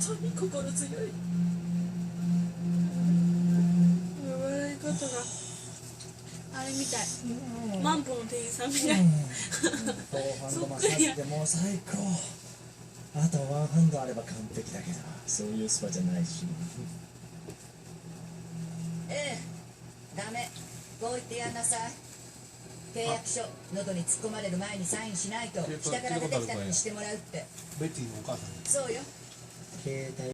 当に心強い。笑い方があれみたい、マンボの店員さんみたい。フォーハンドマッサージでもう最高。あとワンハンドあれば完璧だけど、そういうスパじゃないし。ええ、ダメ。こう言ってやんなさい。契約書喉に突っ込まれる前にサインしないと下から出てきたのにしてもらうって。ベティのお母さん。そうよ。携帯